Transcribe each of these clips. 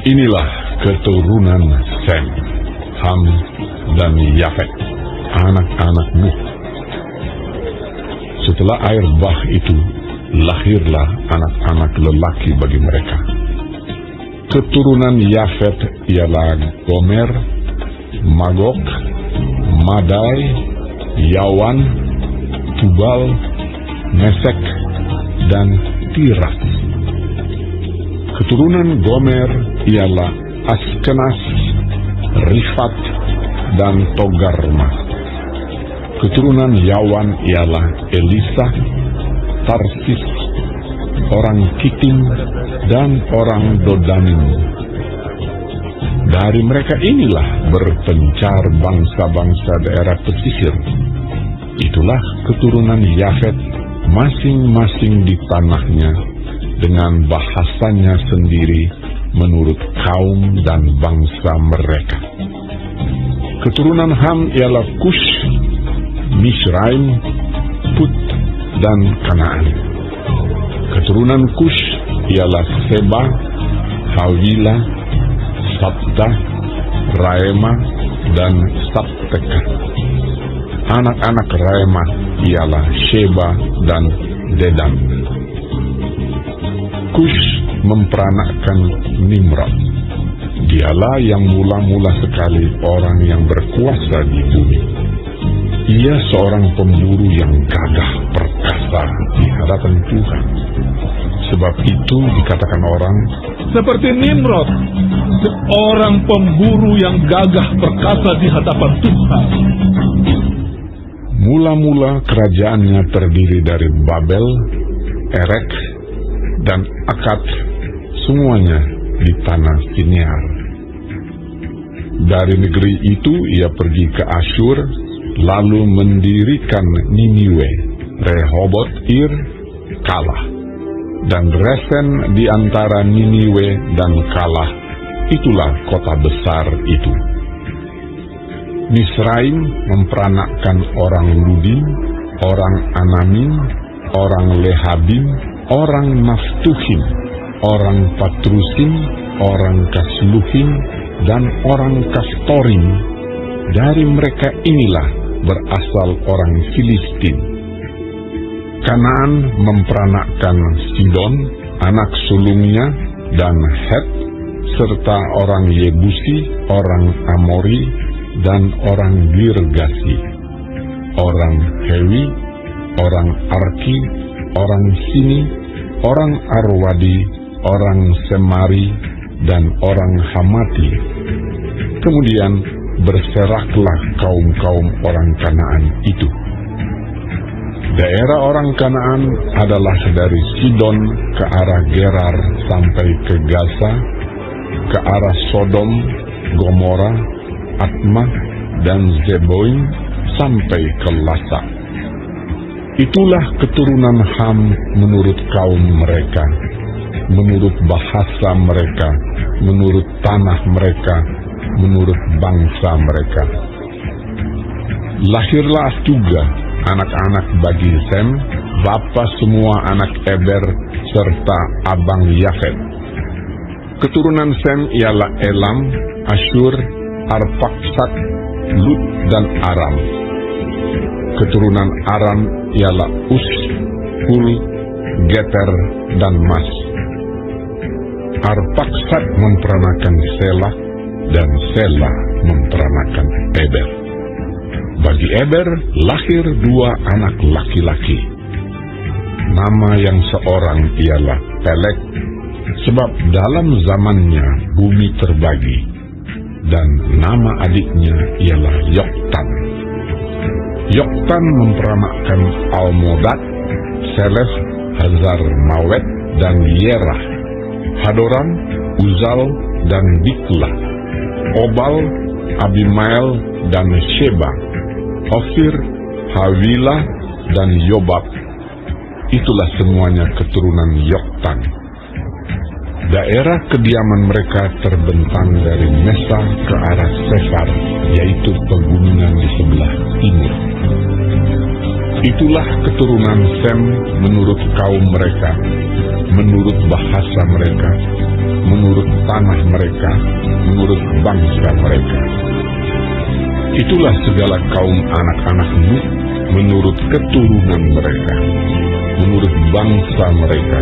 Inilah keturunan Sem, Ham, dan Yafet, anak-anak Nuh. Setelah air bah itu, lahirlah anak-anak lelaki bagi mereka. Keturunan Yafet ialah Gomer, Magog, Madai, Yawan, Tubal, Mesek, dan Tiras. Keturunan Gomer ialah Askenas, Rifat, dan Togarma. Keturunan Yawan ialah Elisa, Tarsis, orang Kitim, dan orang Dodanim. Dari mereka inilah berpencar bangsa-bangsa daerah pesisir. Itulah keturunan Yafet, masing-masing di tanahnya, dengan bahasanya sendiri menurut kaum dan bangsa mereka. Keturunan Ham ialah Kush, Misraim, Put, dan Kanaan. Keturunan Kush ialah Seba, Hawila, Sabta, Raema, dan Sabteka. Anak-anak Raema ialah Sheba dan Dedan. Kush memperanakkan Nimrod. Dialah yang mula-mula sekali orang yang berkuasa di bumi. Ia seorang pemburu yang gagah perkasa di hadapan Tuhan. Sebab itu dikatakan orang, seperti Nimrod, seorang pemburu yang gagah perkasa di hadapan Tuhan. Mula-mula kerajaannya terdiri dari Babel, Erek, dan Akad, semuanya di tanah Sinear. Dari negeri itu ia pergi ke Asyur, lalu mendirikan Niniwe, Rehobot Ir, Kalah, dan Resen di antara Niniwe dan Kalah. Itulah kota besar itu. Misraim memperanakkan orang Ludim, orang Anamim, orang Lehabim, orang Naftuhim, orang Patrusim, orang Kasluhim, dan orang Kaftorim. Dari mereka inilah berasal orang Filistin. Kanaan memperanakkan Sidon, anak sulungnya, dan Het, serta orang Yebusi, orang Amori, dan orang Girgasi, orang Hewi, orang Arki, orang Sini, orang Arwadi, orang Semari, dan orang Hamati. Kemudian berseraklah kaum-kaum orang Kanaan itu. Daerah orang Kanaan adalah dari Sidon ke arah Gerar sampai ke Gaza, ke arah Sodom, Gomora, Atma, dan Zeboim sampai ke Lasa. Itulah keturunan Ham menurut kaum mereka, menurut bahasa mereka, menurut tanah mereka, menurut bangsa mereka. Lahirlah juga anak-anak bagi Sem, bapa semua anak Eber, serta abang Yafet. Keturunan Sem ialah Elam, Asyur, Arpaksad, Lut, dan Aram. Keturunan Aram ialah Us, Hul, Geter, dan Mas. Arpaksad memperanakan Selah, dan Selah memperanakan Eber. Bagi Eber lahir dua anak laki-laki. Nama yang seorang ialah Pelek, sebab dalam zamannya bumi terbagi, dan nama adiknya ialah Yoktan. Yoktan memperanakkan Almodad, Selef, Hazar Mawet, dan Yerah, Hadoram, Uzal, dan Dikla, Obal, Abimael, dan Sheba, Ofir, Hawila, dan Yobab. Itulah semuanya keturunan Yoktan. Daerah kediaman mereka terbentang dari Mesa ke arah Sefar, yaitu pegunungan di sebelah timur. Itulah keturunan Sem menurut kaum mereka, menurut bahasa mereka, menurut tanah mereka menurut bangsa mereka. Itulah segala kaum anak-anak Nuh menurut keturunan mereka, menurut bangsa mereka.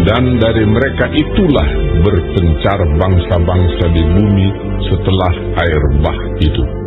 Dan dari mereka itulah berpencar bangsa-bangsa di bumi setelah air bah itu.